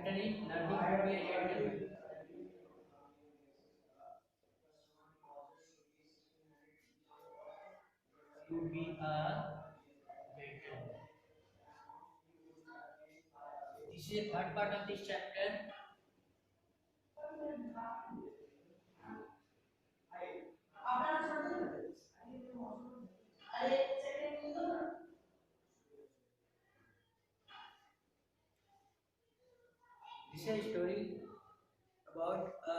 chapter is learning to be a gentleman. This is the third part of this chapter. This is a story about a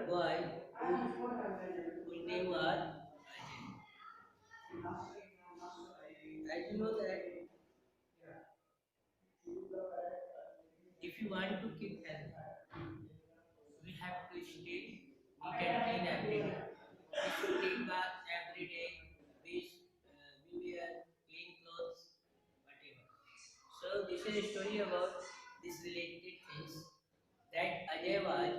boy whose name was Ajay. As you know that if you want to keep healthy, we have to stay neat and clean every day. We should take bath every day. We wear clean clothes, whatever. So this is a story about these related things that Ajay was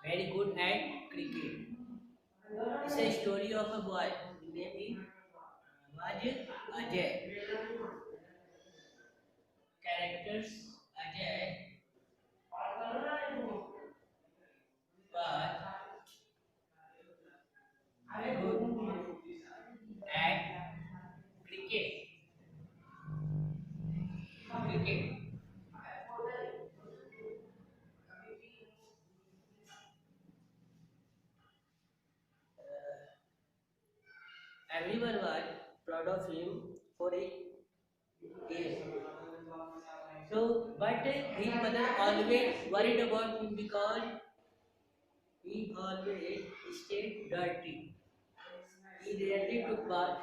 very good at cricket. It's a story of a boy. His name is Ajay. Characters Ajay was good at cricket. Cricket. Everyone was proud of him for his game. So, but his mother always worried about him because he always stayed dirty. He rarely took bath.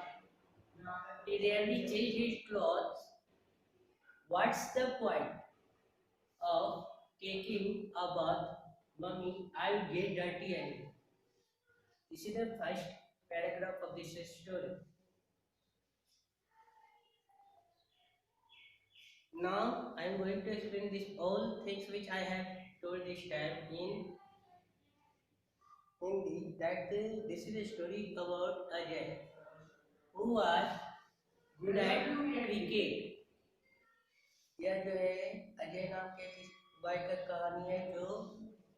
He rarely changed his clothes. What's the point of taking a bath? Mommy, I'll get dirty anyway. This is the first paragraph of this story. Now I am going to explain this all things which I have told this time in Hindi that this is a story about Ajay who was good at cricket. यह जो है अजय नाम के किस boy का कहानी है जो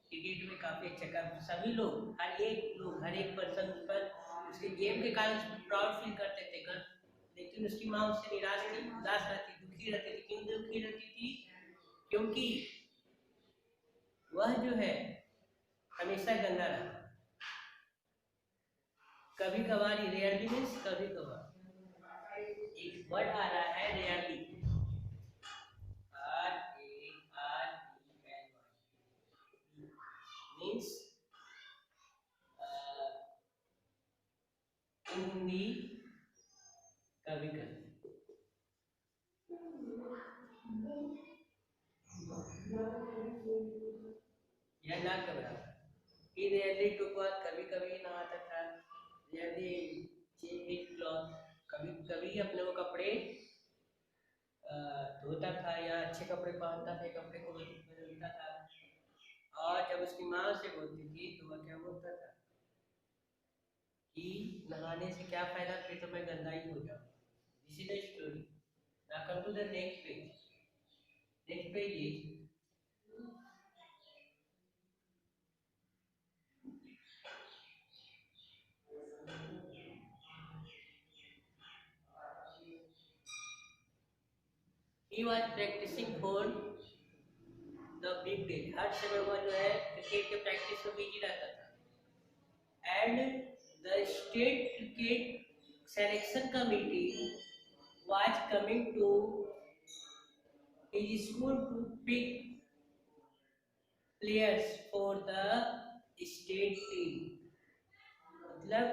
क्रिकेट में काफी अच्छा कर सभी लोग हर एक पर्सन पर उसके गेम के कारण प्राउड फील करते थे कर लेकिन उसकी माँ उससे निराश थी उदास रहती दुखी रहती थी क्यों दुखी रहती थी क्योंकि वह जो है हमेशा गंदा रहा कभी कभार रेयरली मीन्स कभी कभार एक वर्ड आ रहा है रेयरली मीन्स इन हिंदी कभी कभी यह ना घबराओ कि रेयरली टू बात कभी कभी ना आता था रेयरली चेंज क्लॉथ कभी कभी अपने वो कपड़े धोता था या अच्छे कपड़े पहनता था कपड़े को बदलता था और जब उसकी माँ उसे बोलती थी तो वह क्या बोलता था कि नहाने से क्या फायदा फिर तो मैं गंदा ही हो जाऊँ this is the story now come to the next page is he was practicing for the big day हर समय वह जो है क्रिकेट के प्रैक्टिस में बिजी रहता था and the state cricket selection committee was coming to his school to pick players for the state team मतलब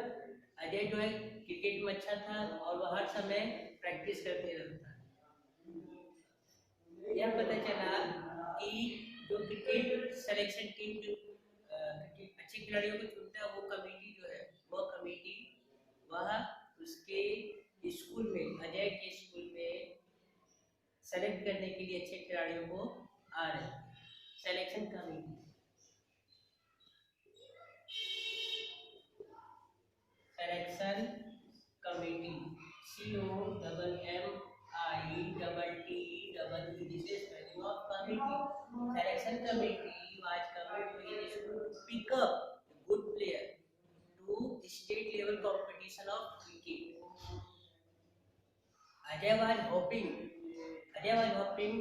अजय जो है क्रिकेट में अच्छा था और वह हर समय प्रैक्टिस करते रहता यह पता चला कि जो क्रिकेट सिलेक्शन टीम जो क्रिकेट अच्छे खिलाड़ियों को चुनता है वो कमेटी जो है वो कमेटी वह उसके स्कूल में अजय के स्कूल में सेलेक्ट करने के लिए अच्छे खिलाड़ियों को आ रहे selection committee selection committee COMMITTEE This is spelling of committee. Selection committee was committed to pick up a good player to state level competition of cricket. Ajay was hoping Ajay was hoping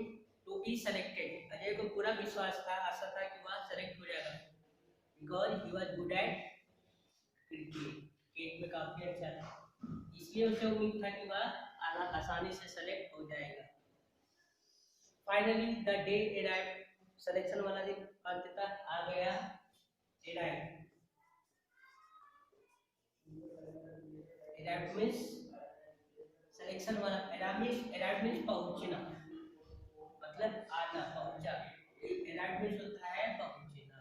to be selected. Ajay को पूरा विश्वास था, आशा था कि वह select हो जाएगा because he was good at cricket में काफी अच्छा था, इसलिए उसे उम्मीद था कि वह आसानी से सेलेक्ट हो जाएगा। Finally the day arrived, selection वाला दिन अंततः आ गया। अराइव्ड मींस सिलेक्शन वाला, अराइव्ड मींस पहुंचना, मतलब आना, पहुंचा। अराइव्ड मींस होता है पहुंचना,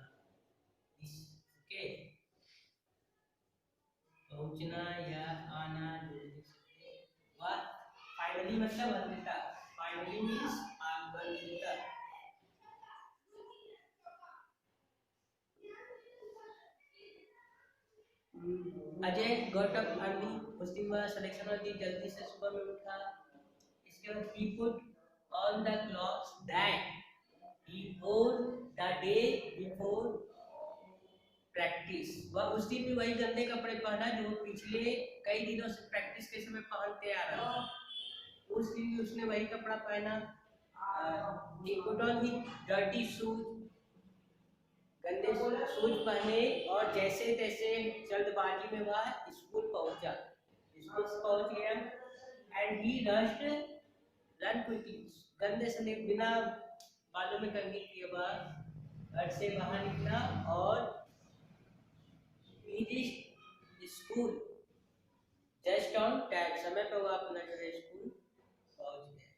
ओके, पहुंचना या आना जो भी सकते। वह फाइनली मतलब अंततः, फाइनली मींस अंततः। अजय गॉट अप अर्ली, उस दिन वह सिलेक्शन वाले दिन जल्दी से सुबह में उठा। इसके बाद he put on the clothes that he wore the day before practice, वह उस दिन भी वही गंदे कपड़े पहना जो पिछले कई दिनों से प्रैक्टिस के समय पहनते आ रहा था। उस दिन भी उसने वही कपड़ा पहना। he put on his dirty shoes, गंदे शूज पहने और जैसे तैसे जल्दबाजी में वह स्कूल पहुंचा, स्कूल पहुंच गया। And he rushed run quickly, गंदे से बिना बालों में कंघी किए वह घर से बाहर निकला और स्कूल जस्ट ऑन टाइम, समय पर वह अपना जो है स्कूल पहुंच गया।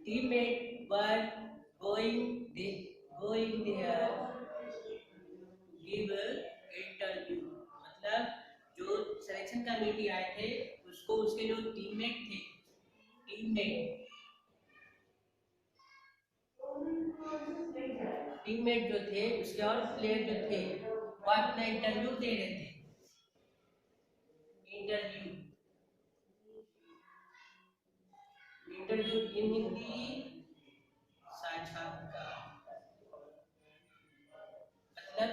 Teammate were going there give interview, मतलब जो सिलेक्शन कमेटी आए थे उसको उसके जो टीममेट जो थे उसके और प्लेयर जो थे वो अपना इंटरव्यू दे रहे थे। इंटरव्यू इन हिंदी साक्षात्कार, मतलब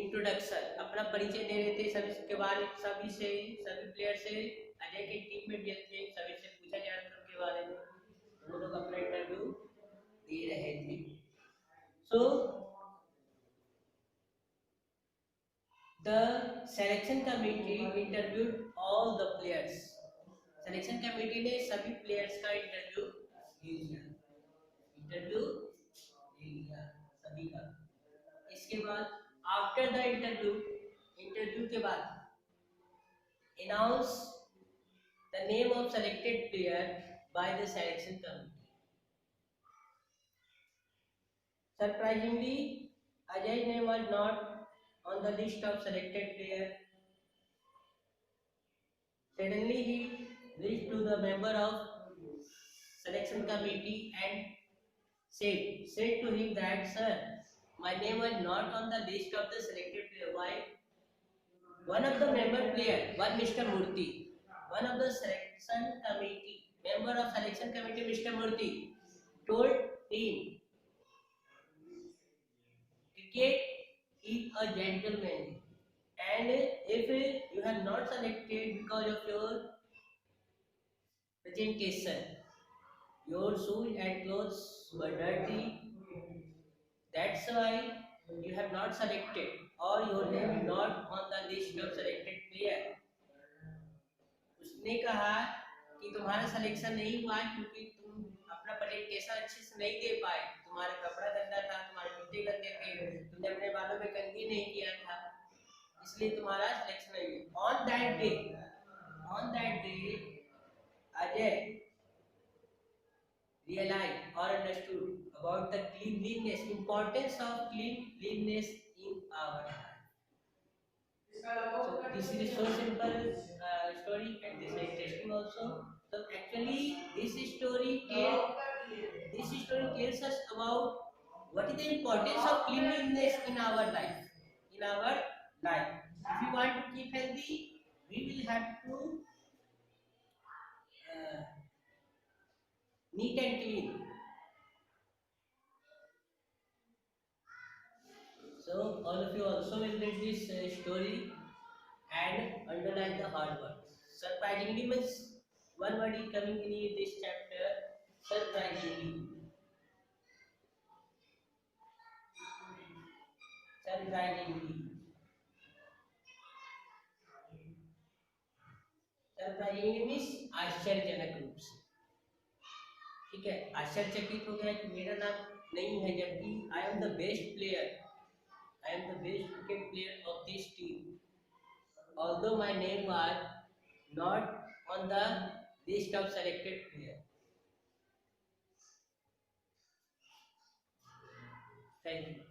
इंट्रोडक्शन, अपना परिचय दे रहे थे सभी के बारे, सभी प्लेयर से, अजय के टीममेट जो थे सभी से पूछा जा रहा था उनके बारे में, वो लोग अपना इंटरव्यू दे रहे थे। So the selection committee interviewed all the players, selection committee ने सभी प्लेयर्स का इंटरव्यू ले लिया सभी का। इसके बाद आफ्टर द इंटरव्यू के बाद announce the name of selected player by the selection committee. Surprisingly, Ajay's name was not on the list of selected player. Suddenly he reached to the member of selection committee and said to him that, sir, my name was not on the list of the selected player. Why? One of the member player, one Mr. Murthy, one of the selection committee, member of selection committee, Mr. Murthy, told him, cricket is a gentleman, and if you have not selected because of your presentation, your shoes and clothes were dirty, that's why you have not selected, or your name is not on the list of selected player. उसने कहा कि तुम्हारा selection नहीं हुआ क्योंकि तुम अपना presentation अच्छे से नहीं दे पाए, तुम्हारा कपड़ा गंदा था, तुम्हारे जूते गंदे थे, तुमने अपने बालों में कंघी नहीं किया था, इसलिए तुम्हारा सिलेक्शन नहीं हुआ। On that day Ajay realized or understood about the cleanliness, importance of cleanliness in our life. So this is so simple story, and this is interesting also. So actually this story tells us about what is the importance of cleanliness in our life. If we want to keep healthy, we will have to neat and clean. So all of you also will read this story and underline the hard words. Surprisingly means one word is coming in this chapter. Surprisingly, surprisingly, surprisingly means आश्चर्यजनक रूप से. ठीक है, आश्चर्यचकित हो गया कि मेरा नाम नहीं है, जबकि I am the best player, I am the best cricket player of this team. Although my name was not on the list of selected players. Thank you.